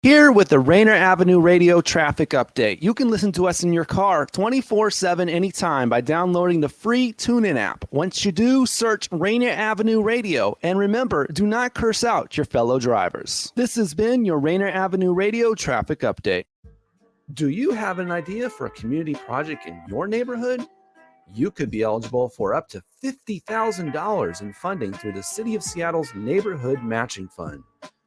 Here with the Rainier Avenue Radio Traffic Update. You can listen to us in your car 24/7 anytime by downloading the free TuneIn app. Once you do, search Rainier Avenue Radio. And remember, do not curse out your fellow drivers. This has been your Rainier Avenue Radio Traffic Update. Do you have an idea for a community project in your neighborhood? You could be eligible for up to $50,000 in funding through the City of Seattle's Neighborhood Matching Fund.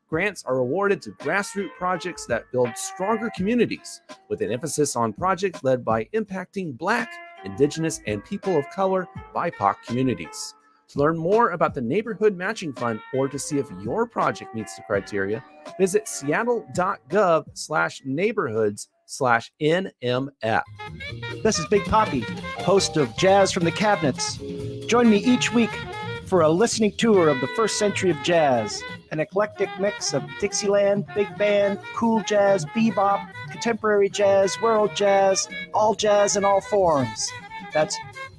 Grants are awarded to grassroots projects that build stronger communities, with an emphasis on projects led by impacting Black, Indigenous, and people of color BIPOC communities. To learn more about the Neighborhood Matching Fund or to see if your project meets the criteria, visit seattle.gov/neighborhoods/NMF. This is Big Poppy, host of Jazz from the Cabinets. Join me each week for a listening tour of the first century of jazz, an eclectic mix of Dixieland, big band, cool jazz, bebop, contemporary jazz, world jazz, all jazz in all forms. That's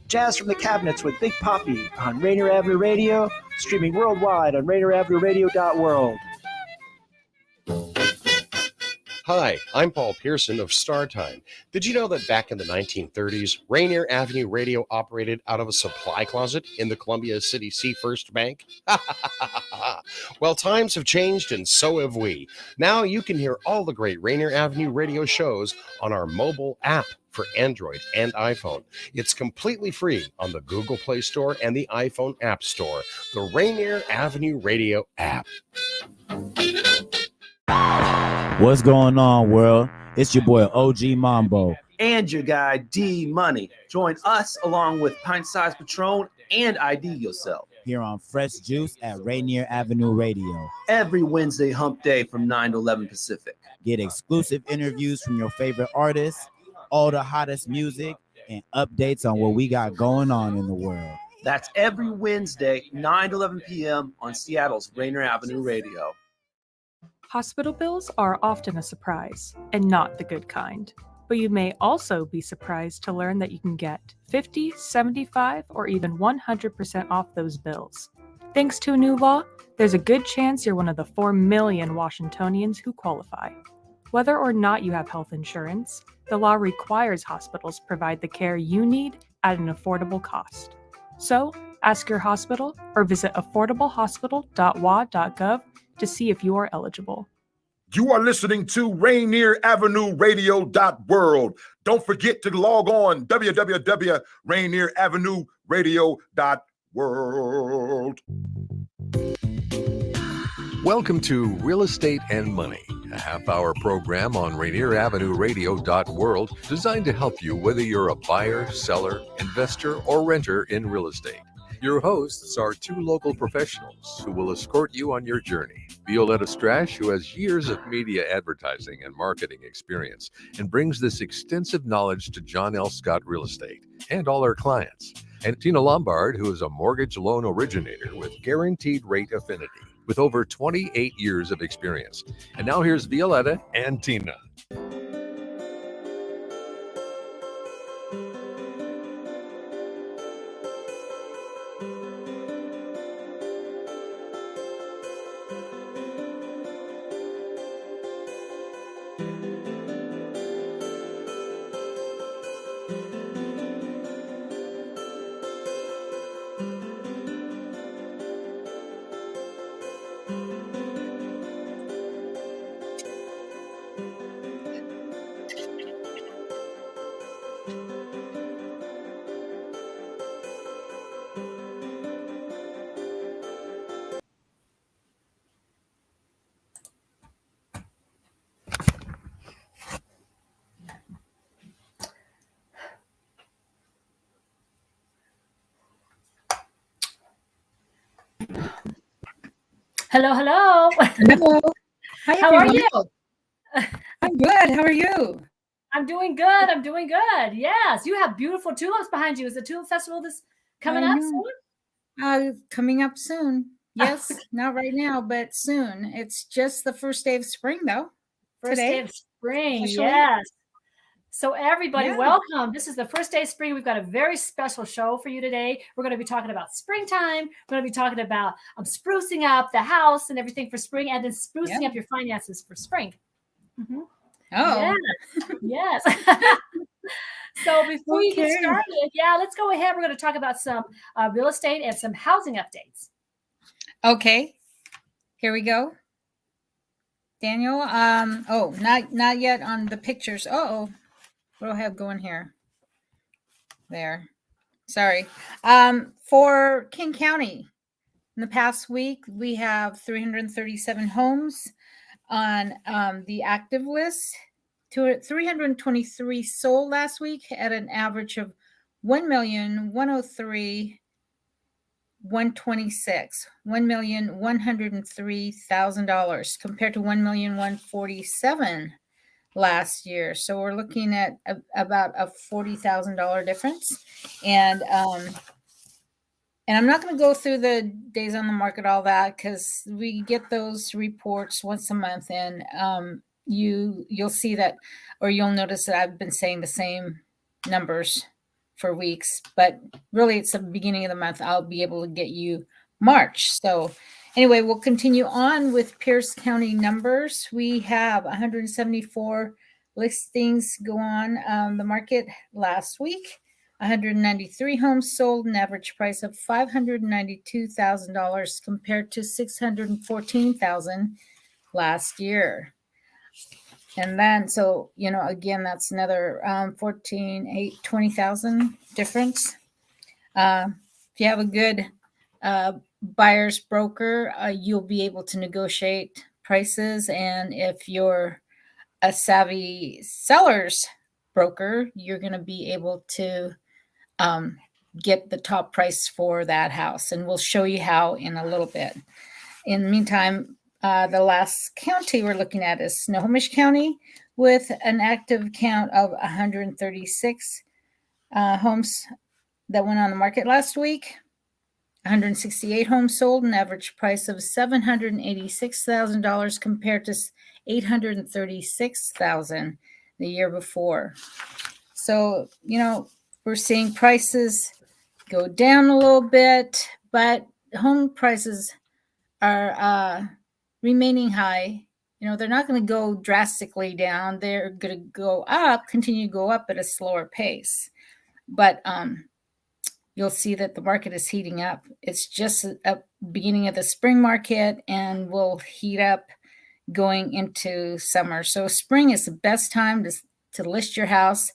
Jazz from the Cabinets with Big Poppy on Rainier Avenue Radio, streaming worldwide on RainierAvenueRadio.world. Hi, I'm Paul Pearson of StarTime. Did you know that back in the 1930s, Rainier Avenue Radio operated out of a supply closet in the Columbia City Seafirst Bank? Well, times have changed and so have we. Now you can hear all the great Rainier Avenue Radio shows on our mobile app for Android and iPhone. It's completely free on the Google Play Store and the iPhone App Store. The Rainier Avenue Radio app. What's going on, world? It's your boy OG Mambo. And your guy D Money. Join us along with Pint Size Patron and ID Yourself Here on Fresh Juice at Rainier Avenue Radio. every Wednesday hump day from 9 to 11 Pacific. Get exclusive interviews from your favorite artists, all the hottest music, and updates on what we got going on in the world. That's every Wednesday, 9 to 11 p.m. on Seattle's Rainier Avenue Radio. Hospital bills are often a surprise, and not the good kind. But you may also be surprised to learn that you can get 50, 75, or even 100% off those bills. Thanks to a new law, there's a good chance you're one of the 4 million Washingtonians who qualify. Whether or not you have health insurance, the law requires hospitals provide the care you need at an affordable cost. So, ask your hospital or visit affordablehospital.wa.gov to see if you are eligible. You are listening to Rainier Avenue Radio.world. Don't forget to log on www.RainierAvenueRadio.world. Welcome to Real Estate and Money, a half-hour program on Rainier Avenue Radio.world designed to help you whether you're a buyer, seller, investor, or renter in real estate. Your hosts are two local professionals who will escort you on your journey. Violeta Strash, who has years of media advertising and marketing experience and brings this extensive knowledge to John L. Scott Real Estate and all our clients. And Tina Lombard, who is a mortgage loan originator with guaranteed rate affinity with over 28 years of experience. And now here's Violeta and Tina. Hello, hello. Hello. Hi, How are you? I'm good. How are you? I'm doing good. I'm doing good. Yes, you have beautiful tulips behind you. Is the tulip festival this coming up soon? Coming up soon. Yes, not right now, but soon. It's just the first day of spring, though. First day of spring. officially. Yes. So everybody, Yeah. welcome. This is the first day of spring. We've got a very special show for you today. We're going to be talking about springtime. We're going to be talking about sprucing up the house and everything for spring, and then sprucing up your finances for spring. Mhm. Oh, Yes. So before we get Okay. started, let's go ahead. We're going to talk about some real estate and some housing updates. okay. Here we go. Daniel, oh, not yet on the pictures. Oh, what do I have going here? There. Sorry. For King County, in the past week, we have 337 homes on the active list. 323 sold last week at an average of $1,103,126, compared to $1,147,000 last year. So we're looking at about a $40,000 difference. And I'm not going to go through the days on the market, all that, because we get those reports once a month, and you'll see that, or you'll notice that I've been saying the same numbers for weeks. But really, it's the beginning of the month. I'll be able to get you March. So anyway, we'll continue on with Pierce County numbers. We have 174 listings go on the market last week. 193 homes sold, an average price of $592,000 compared to $614,000 last year. And then, so, again, that's another 20,000 difference. If you have a good buyer's broker, you'll be able to negotiate prices. And if you're a savvy seller's broker, you're going to be able to get the top price for that house. And we'll show you how in a little bit. In the meantime, the last county we're looking at is Snohomish County, with an active count of 136 homes that went on the market last week. 168 homes sold, an average price of $786,000 compared to $836,000 the year before. So, we're seeing prices go down a little bit, but home prices are remaining high. They're not going to go drastically down. They're going to go up, continue to go up at a slower pace. But you'll see that the market is heating up. It's just a beginning of the spring market, and will heat up going into summer. So spring is the best time to list your house,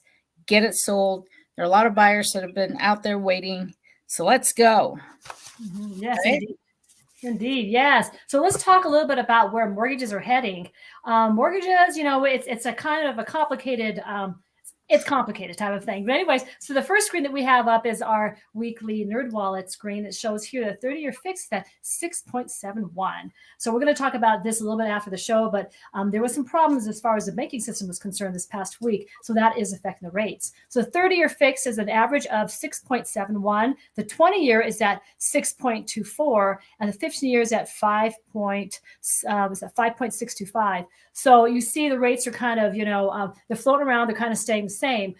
get it sold. There are a lot of buyers that have been out there waiting. So let's go. Mm-hmm. Yes, Right? indeed. Indeed, yes. So let's talk a little bit about where mortgages are heading. Mortgages, it's a kind of a complicated it's complicated type of thing. But anyways, so the first screen that we have up is our weekly NerdWallet screen. It shows here the 30-year fixed at 6.71. So we're going to talk about this a little bit after the show, but there was some problems as far as the banking system was concerned this past week. So that is affecting the rates. So the 30-year fixed is an average of 6.71. The 20-year is at 6.24, and the 15-year is at 5.625. So you see the rates are kind of, they're floating around. They're kind of staying the same.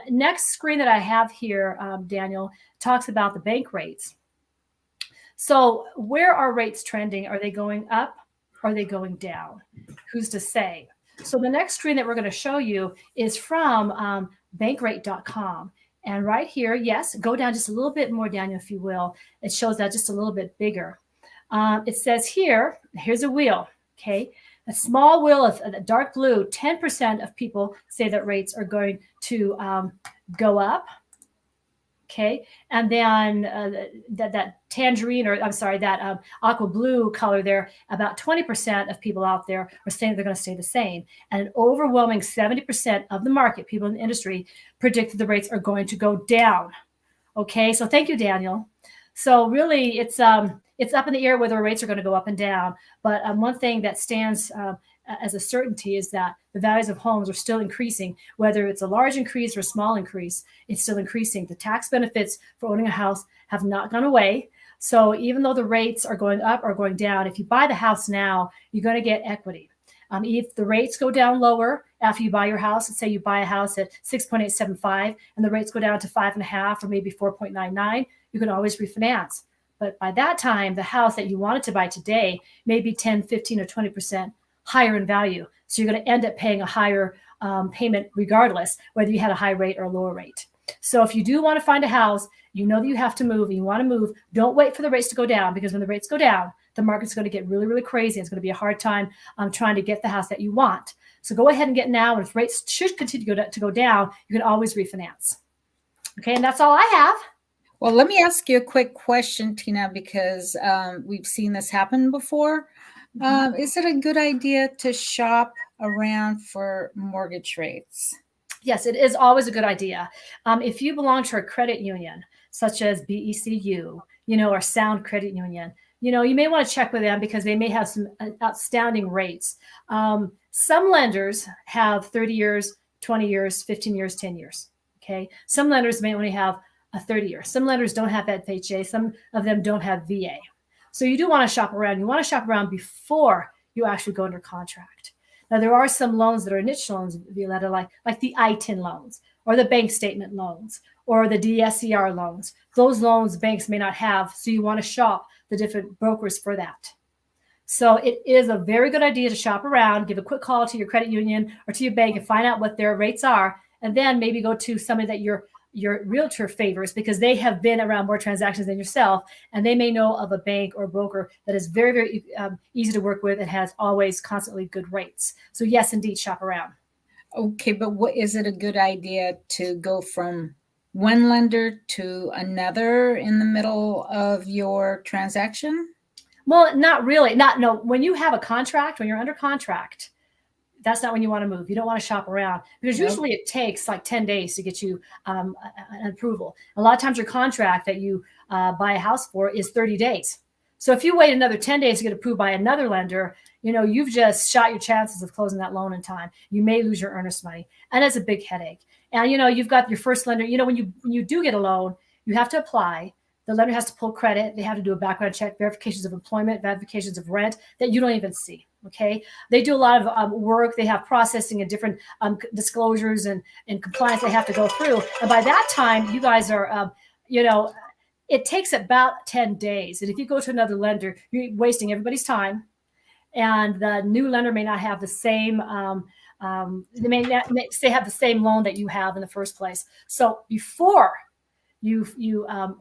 Next screen that I have here, Daniel, talks about the bank rates. So where are rates trending? Are they going up? Are they going down? Who's to say? So the next screen that we're going to show you is from bankrate.com. And right here, yes, go down just a little bit more, Daniel, if you will. It shows that just a little bit bigger. It says here's a wheel, okay? A small wheel of dark blue, 10% of people say that rates are going to go up. Okay. And then that tangerine, or I'm sorry, that aqua blue color there, about 20% of people out there are saying they're going to stay the same. And an overwhelming 70% of the market, people in the industry, predict that the rates are going to go down. Okay. So thank you, Daniel. So really, it's up in the air whether rates are going to go up and down. But one thing that stands as a certainty is that the values of homes are still increasing. Whether it's a large increase or a small increase, it's still increasing. The tax benefits for owning a house have not gone away. So even though the rates are going up or going down, if you buy the house now, you're going to get equity. If the rates go down lower after you buy your house, let's say you buy a house at 6.875 and the rates go down to 5.5 or maybe 4.99, you can always refinance. But by that time, the house that you wanted to buy today may be 10, 15, or 20% higher in value. So you're going to end up paying a higher payment regardless, whether you had a high rate or a lower rate. So if you do want to find a house, you know that you have to move and you want to move, don't wait for the rates to go down, because when the rates go down, the market's going to get really, really crazy. It's going to be a hard time trying to get the house that you want. So go ahead and get now. And if rates should continue to go down, you can always refinance. Okay, and that's all I have. Well, let me ask you a quick question, Tina, because we've seen this happen before. Is it a good idea to shop around for mortgage rates? Yes, it is always a good idea. If you belong to a credit union, such as BECU, or Sound Credit Union, you may want to check with them because they may have some outstanding rates. Some lenders have 30 years, 20 years, 15 years, 10 years. Okay. Some lenders may only have a 30 year. Some lenders don't have FHA. Some of them don't have VA. So you do want to shop around. You want to shop around before you actually go under contract. Now, there are some loans that are niche loans, Violeta, like the ITIN loans or the bank statement loans or the DSCR loans. Those loans banks may not have, so you want to shop the different brokers for that. So it is a very good idea to shop around, give a quick call to your credit union or to your bank and find out what their rates are, and then maybe go to somebody that your realtor favors because they have been around more transactions than yourself, and they may know of a bank or broker that is very, very easy to work with and has always constantly good rates. So yes, indeed, shop around. Okay, but is it a good idea to go from one lender to another in the middle of your transaction? Well, not really. No, when you have a contract, when you're under contract, that's not when you want to move. You don't want to shop around because usually it takes like 10 days to get you an approval. A lot of times your contract that you buy a house for is 30 days. So if you wait another 10 days to get approved by another lender, you've just shot your chances of closing that loan in time. You may lose your earnest money, and it's a big headache. And, you've got your first lender, when you do get a loan, you have to apply. The lender has to pull credit. They have to do a background check, verifications of employment, verifications of rent that you don't even see. Okay. They do a lot of work. They have processing and different disclosures and compliance they have to go through. And by that time, you guys are, it takes about 10 days. And if you go to another lender, you're wasting everybody's time. And the new lender may not have the same, they may not have the same loan that you have in the first place. So before you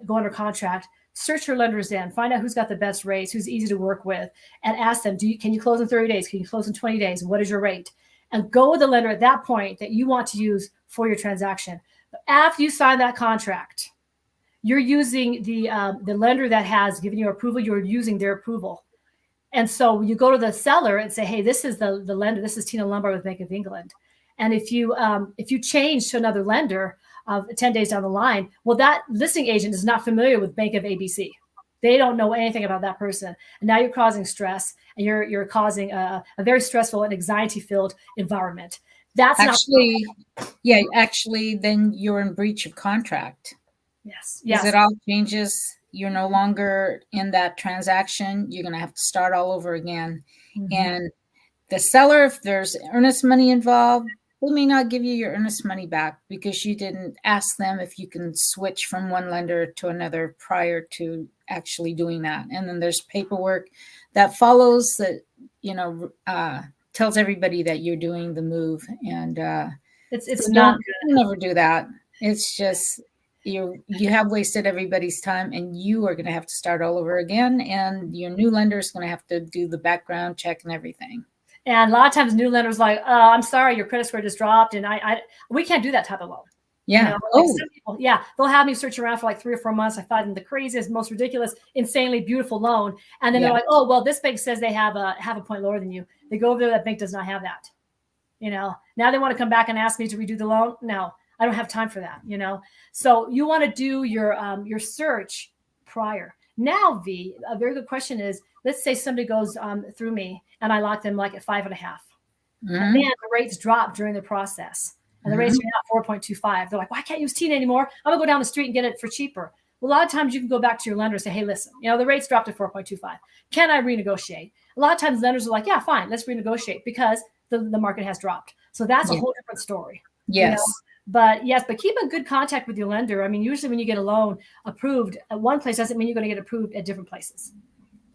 go under contract, search your lenders in, find out who's got the best rates, who's easy to work with, and ask them, can you close in 30 days? Can you close in 20 days? What is your rate? And go with the lender at that point that you want to use for your transaction. After you sign that contract, you're using the lender that has given you approval, you're using their approval. And so you go to the seller and say, hey, this is the lender, this is Tina Lombard with Bank of England. And if you change to another lender, 10 days down the line, well, that listing agent is not familiar with Bank of ABC. They don't know anything about that person. And now you're causing stress, and you're causing a very stressful and anxiety-filled environment. That's actually, then you're in breach of contract. Yes. Because it all changes. You're no longer in that transaction. You're going to have to start all over again. Mm-hmm. And the seller, if there's earnest money involved, they may not give you your earnest money back because you didn't ask them if you can switch from one lender to another prior to actually doing that. And then there's paperwork that follows that, tells everybody that you're doing the move. And it's not good. Never do that. It's just you have wasted everybody's time, and you are going to have to start all over again. And your new lender is going to have to do the background check and everything. And a lot of times new lenders like, I'm sorry, your credit score just dropped. And we can't do that type of loan. Yeah. Some people, they'll have me search around for like 3 or 4 months. I find them the craziest, most ridiculous, insanely beautiful loan. And then they're like, oh, well, this bank says they have a point lower than you. They go over there, that bank does not have that. Now they want to come back and ask me to redo the loan. No, I don't have time for that. So you want to do your search prior. Now, V, a very good question is, let's say somebody goes through me and I lock them like at 5.5. Mm-hmm. And then the rates drop during the process. And the rates are now 4.25. They're like, well, I can't use Tina anymore. I'm going to go down the street and get it for cheaper. Well, a lot of times you can go back to your lender and say, hey, listen, the rates dropped to 4.25. Can I renegotiate? A lot of times lenders are like, yeah, fine, let's renegotiate because the market has dropped. So that's a whole different story. Yes. But keep in good contact with your lender. I mean, usually when you get a loan approved at one place doesn't mean you're going to get approved at different places.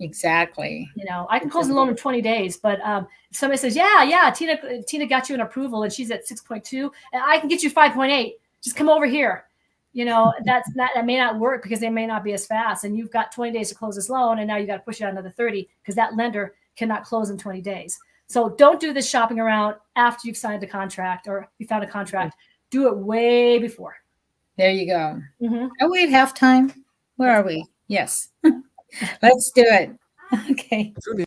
Exactly. I can close a loan in 20 days, but if somebody says, yeah, Tina got you an approval and she's at 6.2 and I can get you 5.8, just come over here. That may not work because they may not be as fast, and you've got 20 days to close this loan, and now you got to push it out another 30 because that lender cannot close in 20 days. So don't do this shopping around after you've signed a contract or you found a contract. Do it way before. There you go. Mm-hmm. Are we at halftime? Where are we? Yes. Let's do it. Okay. Tune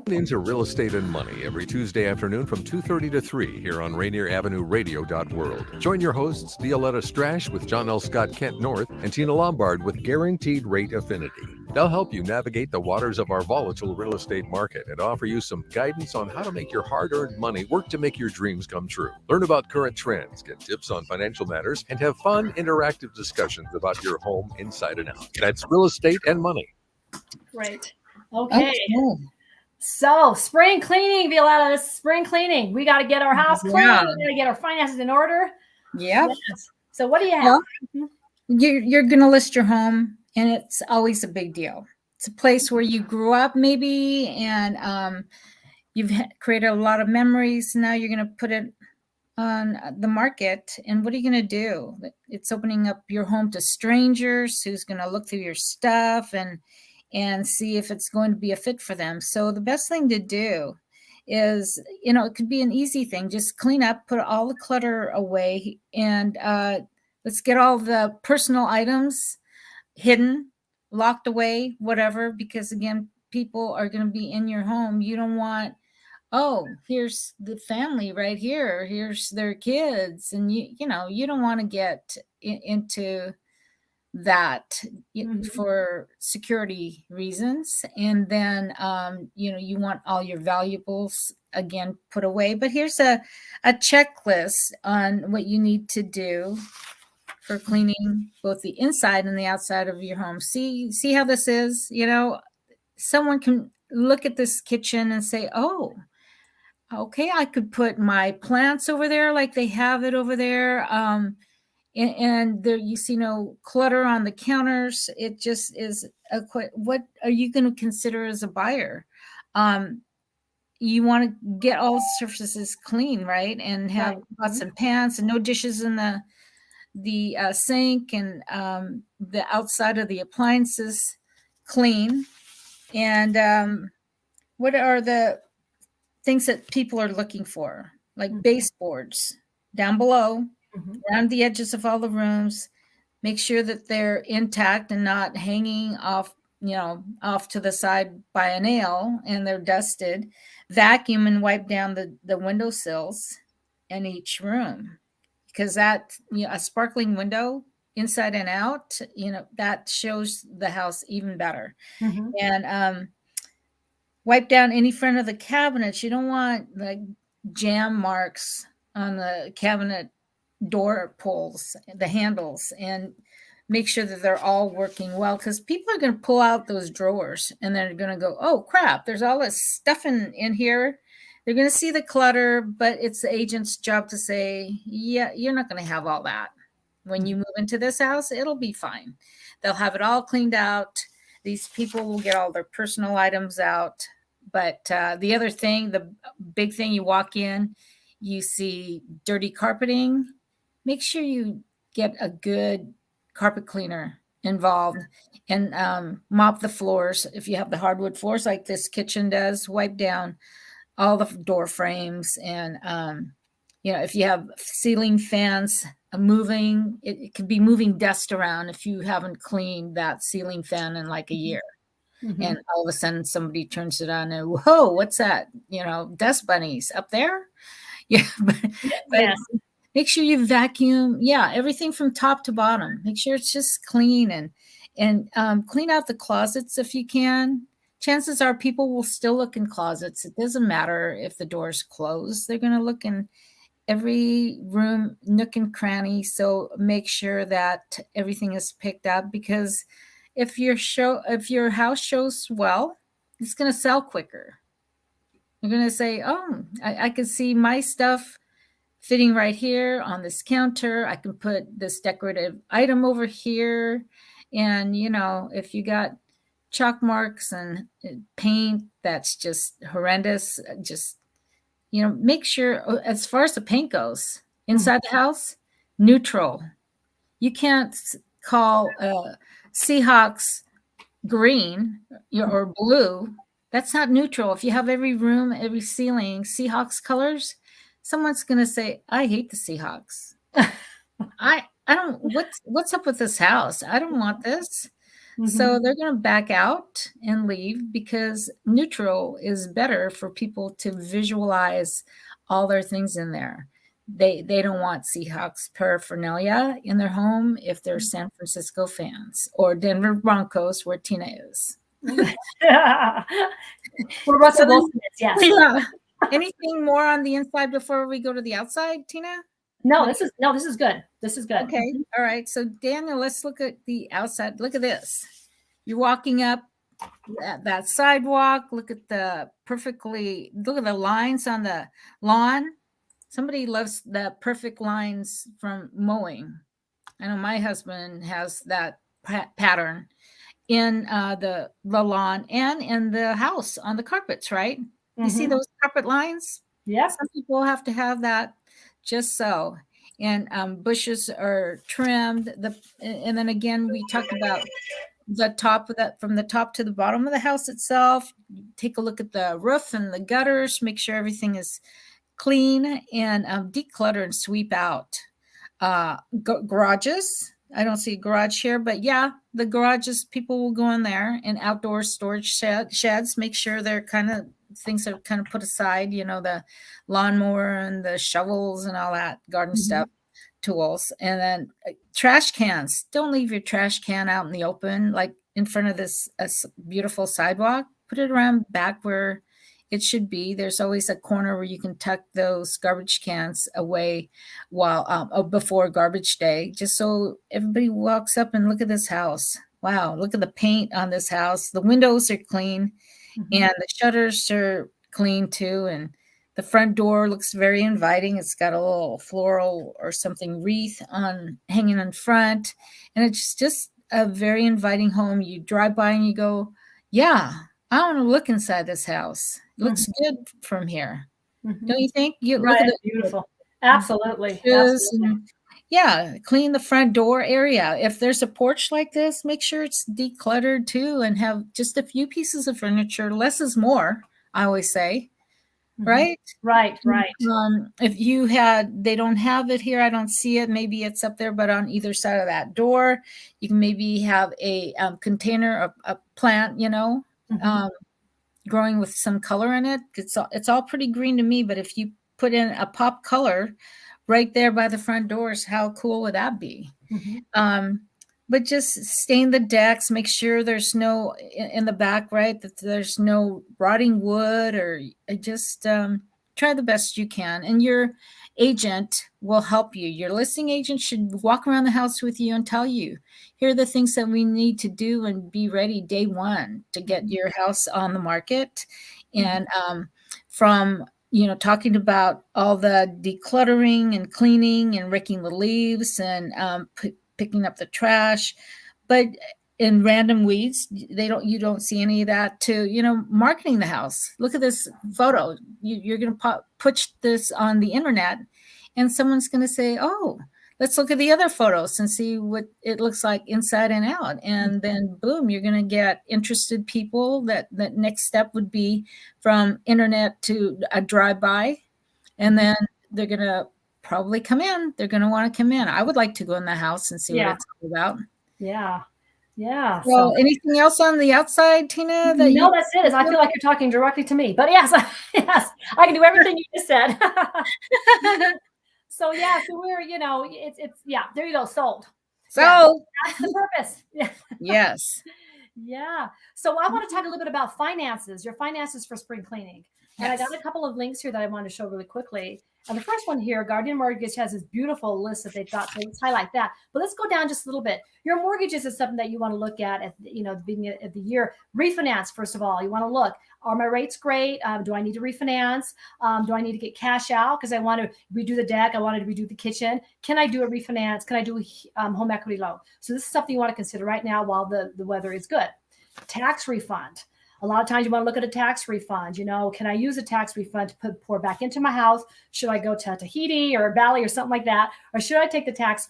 into Real Estate and Money every Tuesday afternoon from 2:30 to 3 here on Rainier Avenue Radio.world. Join your hosts Violeta Strash with John L. Scott Kent North and Tina Lombard with Guaranteed Rate Affinity. They'll help you navigate the waters of our volatile real estate market and offer you some guidance on how to make your hard-earned money work to make your dreams come true. Learn about current trends, get tips on financial matters, and have fun, interactive discussions about your home inside and out. That's Real Estate and Money. Great. Okay. So spring cleaning, Violeta, spring cleaning. We got to get our house clean. Yeah. We got to get our finances in order. Yeah. Yes. So what do you have? Well, you're going to list your home, and it's always a big deal. It's a place where you grew up maybe, and you've created a lot of memories. Now you're going to put it on the market. And what are you going to do? It's opening up your home to strangers who's going to look through your stuff and see if it's going to be a fit for them. So the best thing to do is, it could be an easy thing. Just clean up, put all the clutter away, and let's get all the personal items hidden, locked away, whatever, because again, people are going to be in your home. You don't want, here's the family right here. Here's their kids. And you don't want to get into that for security reasons. And then, you want all your valuables again put away. But here's a checklist on what you need to do for cleaning both the inside and the outside of your home. See how this is? Someone can look at this kitchen and say, oh, okay, I could put my plants over there like they have it over there. And there you see no clutter on the counters. It just is what are you going to consider as a buyer? You want to get all surfaces clean, right? And have pots and pans and no dishes in the sink, and the outside of the appliances clean. And what are the things that people are looking for? Like baseboards down below, around the edges of all the rooms. Make sure that they're intact and not hanging off to the side by a nail, and they're dusted. Vacuum and wipe down the windowsills in each room, because that, a sparkling window inside and out, that shows the house even better. And wipe down any front of the cabinets. You don't want like jam marks on the cabinet door pulls, the handles, and make sure that they're all working well, because people are going to pull out those drawers and they're going to go, oh crap, there's all this stuff in here. They're going to see the clutter, but it's the agent's job to say, yeah, you're not going to have all that. When you move into this house, it'll be fine. They'll have it all cleaned out. These people will get all their personal items out. But the other thing, the big thing, you walk in, you see dirty carpeting. Make sure you get a good carpet cleaner involved and mop the floors. If you have the hardwood floors like this kitchen does, wipe down all the door frames. And, if you have ceiling fans moving, it could be moving dust around if you haven't cleaned that ceiling fan in like a year. And all of a sudden somebody turns it on and, whoa, what's that? Dust bunnies up there. Yeah. But yes. Make sure you vacuum. Yeah. Everything from top to bottom. Make sure it's just clean and clean out the closets if you can. Chances are people will still look in closets. It doesn't matter if the door's closed. They're going to look in every room, nook and cranny. So make sure that everything is picked up, because if your house shows well, it's going to sell quicker. You're going to say, oh, I can see my stuff fitting right here on this counter. I can put this decorative item over here. And, if you got chalk marks and paint that's just horrendous. Just, make sure, as far as the paint goes, inside the house, neutral. You can't call Seahawks green or blue. That's not neutral. If you have every room, every ceiling Seahawks colors, someone's going to say, I hate the Seahawks. I don't, what's up with this house? I don't want this. So they're going to back out and leave because neutral is better for people to visualize all their things in there. They don't want Seahawks paraphernalia in their home if they're San Francisco fans or Denver Broncos, where Tina is. We're Russell Wilson, yes. Yeah. Anything more on the inside before we go to the outside, Tina? No, this is good. This is good. Okay. All right. So Daniel, let's look at the outside. Look at this. You're walking up that sidewalk. Look at the lines on the lawn. Somebody loves the perfect lines from mowing. I know my husband has that pattern in the lawn and in the house on the carpets, right? You see those carpet lines? Yeah. Some people have to have that just so. And bushes are trimmed. And then again, we talked about the top of that, from the top to the bottom of the house itself. Take a look at the roof and the gutters. Make sure everything is clean and declutter and sweep out. Garages. I don't see a garage here, but yeah, the garages, people will go in there, and outdoor storage sheds. Make sure they're things are kind of put aside, the lawnmower and the shovels and all that garden stuff, tools. And then trash cans. Don't leave your trash can out in the open, like in front of this beautiful sidewalk. Put it around back where it should be. There's always a corner where you can tuck those garbage cans away while before garbage day, just so everybody walks up and look at this house. Wow, look at the paint on this house. The windows are clean. And the shutters are clean too. And the front door looks very inviting. It's got a little floral or something wreath hanging in front. And it's just a very inviting home. You drive by and you go, yeah, I want to look inside this house. It looks good from here. Don't you think? You look at it, beautiful. Absolutely. Yeah, clean the front door area. If there's a porch like this, make sure it's decluttered too, and have just a few pieces of furniture. Less is more, I always say. Right? Right. If they don't have it here, I don't see it. Maybe it's up there, but on either side of that door, you can maybe have a container, a plant, growing with some color in it. It's all pretty green to me, but if you put in a pop color right there by the front doors, how cool would that be? But just stain the decks, make sure there's no in the back, right, that there's no rotting wood, or just try the best you can. And your agent will help you. Your listing agent should walk around the house with you and tell you, here are the things that we need to do and be ready day one to get your house on the market. And from talking about all the decluttering and cleaning and raking the leaves and picking up the trash, but in random weeds, you don't see any of that, to marketing the house. Look at this photo. You're going to put this on the internet, and someone's going to say, oh, let's look at the other photos and see what it looks like inside and out. And then boom, you're going to get interested people. That next step would be from internet to a drive-by. And then they're going to probably come in. They're going to want to come in. I would like to go in the house and see what it's all about. Yeah. Yeah. Well, anything else on the outside, Tina? No, that's it. I feel like you're talking directly to me. But yes, I can do everything you just said. So we're, it's there you go, sold. So that's the purpose. Yeah. Yes. Yeah. So I want to talk a little bit about finances, your finances for spring cleaning. And I got a couple of links here that I want to show really quickly. And the first one here, Guardian Mortgage has this beautiful list that they've got. So let's highlight that. But let's go down just a little bit. Your mortgages is something that you want to look at the beginning of the year. Refinance, first of all, you want to look. Are my rates great? Do I need to refinance? Do I need to get cash out because I want to redo the deck? I wanted to redo the kitchen. Can I do a refinance? Can I do a home equity loan? So this is something you want to consider right now while the weather is good. Tax refund. A lot of times you want to look at a tax refund. Can I use a tax refund to pour back into my house? Should I go to Tahiti or Bali or something like that? Or should I take the tax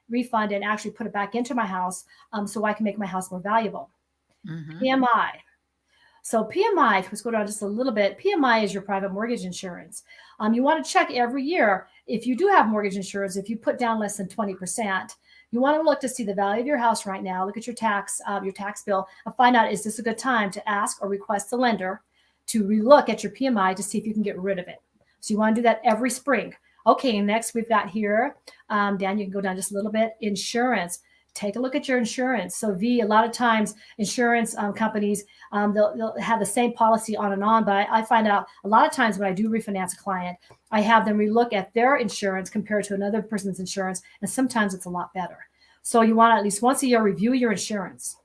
refund and actually put it back into my house so I can make my house more valuable? PMI. So PMI, let's go down just a little bit. PMI is your private mortgage insurance. You want to check every year if you do have mortgage insurance, if you put down less than 20%. You want to look to see the value of your house right now. Look at your tax bill and find out, is this a good time to ask or request the lender to relook at your PMI to see if you can get rid of it. So you want to do that every spring. Okay, next we've got here, Dan, you can go down just a little bit, insurance. Take a look at your insurance. So a lot of times insurance companies, they'll have the same policy on and on, but I find out a lot of times when I do refinance a client, I have them relook at their insurance compared to another person's insurance, and sometimes it's a lot better. So you want to at least once a year review your insurance.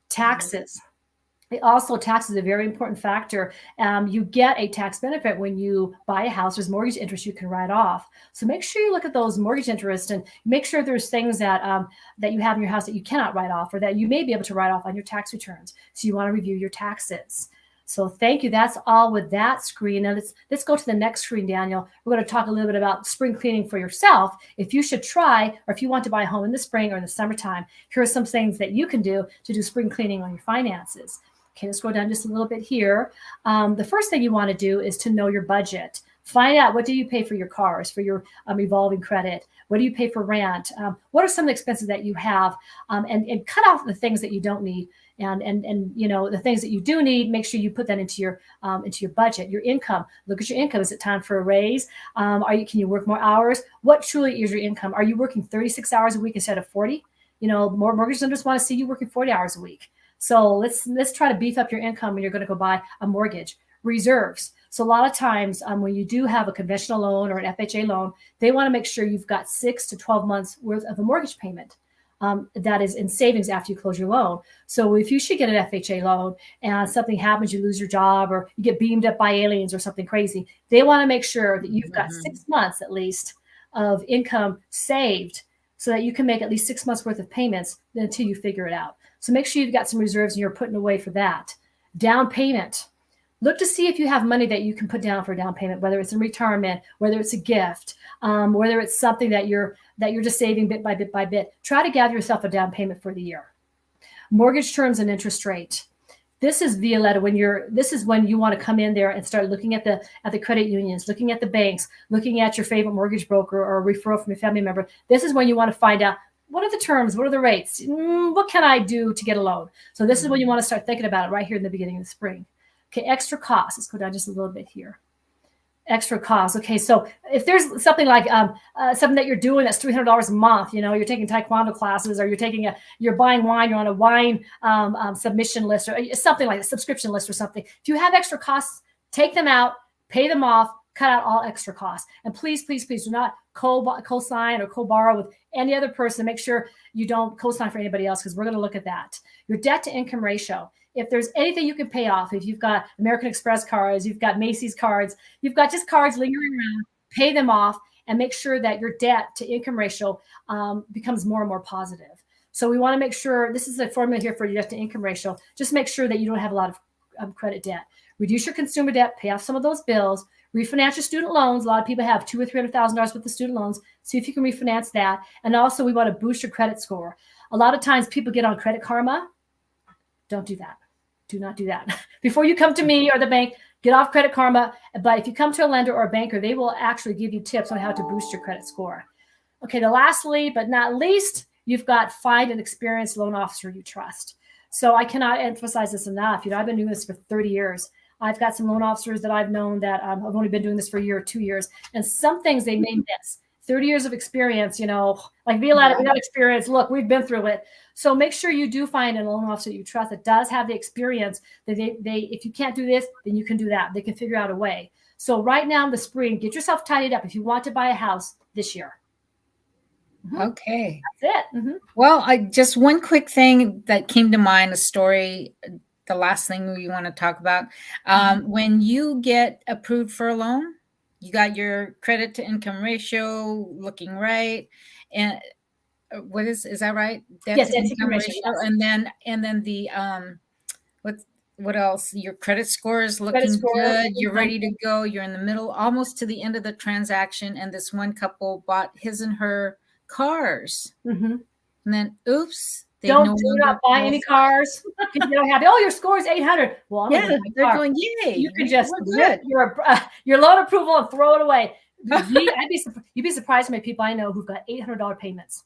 Taxes. Also, tax is a very important factor. You get a tax benefit when you buy a house. There's mortgage interest you can write off. So make sure you look at those mortgage interest and make sure there's things that you have in your house that you cannot write off or that you may be able to write off on your tax returns. So you want to review your taxes. So thank you. That's all with that screen. Now let's go to the next screen, Daniel. We're going to talk a little bit about spring cleaning for yourself. If you should try, or if you want to buy a home in the spring or in the summertime, here are some things that you can do to do spring cleaning on your finances. Okay, let's go down just a little bit here. The first thing you want to do is to know your budget. Find out, what do you pay for your cars, for your revolving credit? What do you pay for rent? What are some of the expenses that you have? And cut off the things that you don't need. And the things that you do need, make sure you put that into your budget. Your income. Look at your income. Is it time for a raise? Can you work more hours? What truly is your income? Are you working 36 hours a week instead of 40? More mortgage lenders want to see you working 40 hours a week. So let's try to beef up your income when you're going to go buy a mortgage. Reserves. So a lot of times when you do have a conventional loan or an FHA loan, they want to make sure you've got 6 to 12 months worth of a mortgage payment. That is in savings after you close your loan. So if you should get an FHA loan and something happens, you lose your job or you get beamed up by aliens or something crazy, they want to make sure that you've got 6 months at least of income saved so that you can make at least 6 months worth of payments until you figure it out. So make sure you've got some reserves and you're putting away for that. Down payment. Look to see if you have money that you can put down for a down payment, whether it's in retirement, whether it's a gift, whether it's something that you're just saving bit by bit by bit. Try to gather yourself a down payment for the year. Mortgage terms and interest rate. This is Violeta this is when you want to come in there and start looking at the credit unions, looking at the banks, looking at your favorite mortgage broker or a referral from a family member. This is when you want to find out, what are the terms? What are the rates? What can I do to get a loan? So this is when you want to start thinking about it right here in the beginning of the spring. Okay, extra costs. Let's go down just a little bit here. Extra costs. Okay, so if there's something like something that you're doing that's $300 a month, you're taking taekwondo classes, or you're buying wine, you're on a wine submission list, or something like a subscription list or something. If you have extra costs, take them out, pay them off, cut out all extra costs. And please, please, please do not co-sign or co-borrow with any other person. Make sure you don't co-sign for anybody else, because we're going to look at that. Your debt to income ratio. If there's anything you can pay off, if you've got American Express cards, you've got Macy's cards, you've got just cards lingering around, pay them off and make sure that your debt to income ratio becomes more and more positive. So we want to make sure, this is a formula here for your debt to income ratio. Just make sure that you don't have a lot of credit debt. Reduce your consumer debt, pay off some of those bills, refinance your student loans. A lot of people have $200,000 or $300,000 worth of student loans. See if you can refinance that. And also we want to boost your credit score. A lot of times people get on Credit Karma. Don't do that. Do not do that. Before you come to me or the bank, get off Credit Karma. But if you come to a lender or a banker, they will actually give you tips on how to boost your credit score. Okay, lastly, but not least, you've got find an experienced loan officer you trust. So I cannot emphasize this enough. I've been doing this for 30 years. I've got some loan officers that I've known that I've only been doing this for a year or 2 years. And some things they may miss. 30 years of experience, like Violeta, we got experience. Look, we've been through it. So make sure you do find a loan officer that you trust that does have the experience that they if you can't do this, then you can do that. They can figure out a way. So right now in the spring, get yourself tidied up if you want to buy a house this year. Okay. That's it. Mm-hmm. Well, just one quick thing that came to mind, a story, the last thing we want to talk about. When you get approved for a loan, you got your credit to income ratio looking right, and what is that right? Yes, debt to income ratio, yes. And then the what else? Your credit score is looking good. You're ready to go. You're in the middle, almost to the end of the transaction. And this one couple bought his and her cars. Mm-hmm. And then, oops. Do not buy any cars. You don't have, your score is 800. Well, they're going, yay. You can just rip your loan approval and throw it away. You'd be surprised how many people I know who've got $800 payments.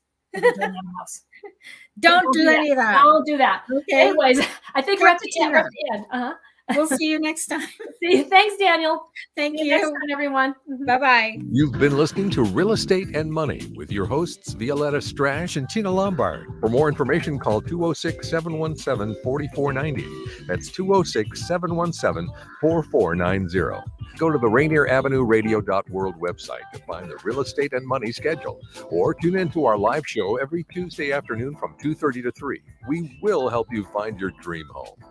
Don't do any of that. Don't do that. Okay. Anyways, I think we're at the end. Uh-huh. We'll see you next time. Thanks, Daniel. Thank you. Next time, everyone. Bye-bye. You've been listening to Real Estate and Money with your hosts, Violeta Strash and Tina Lombard. For more information, call 206-717-4490. That's 206-717-4490. Go to the Rainier Avenue Radio.world website to find the Real Estate and Money schedule, or tune in to our live show every Tuesday afternoon from 2:30 to 3. We will help you find your dream home.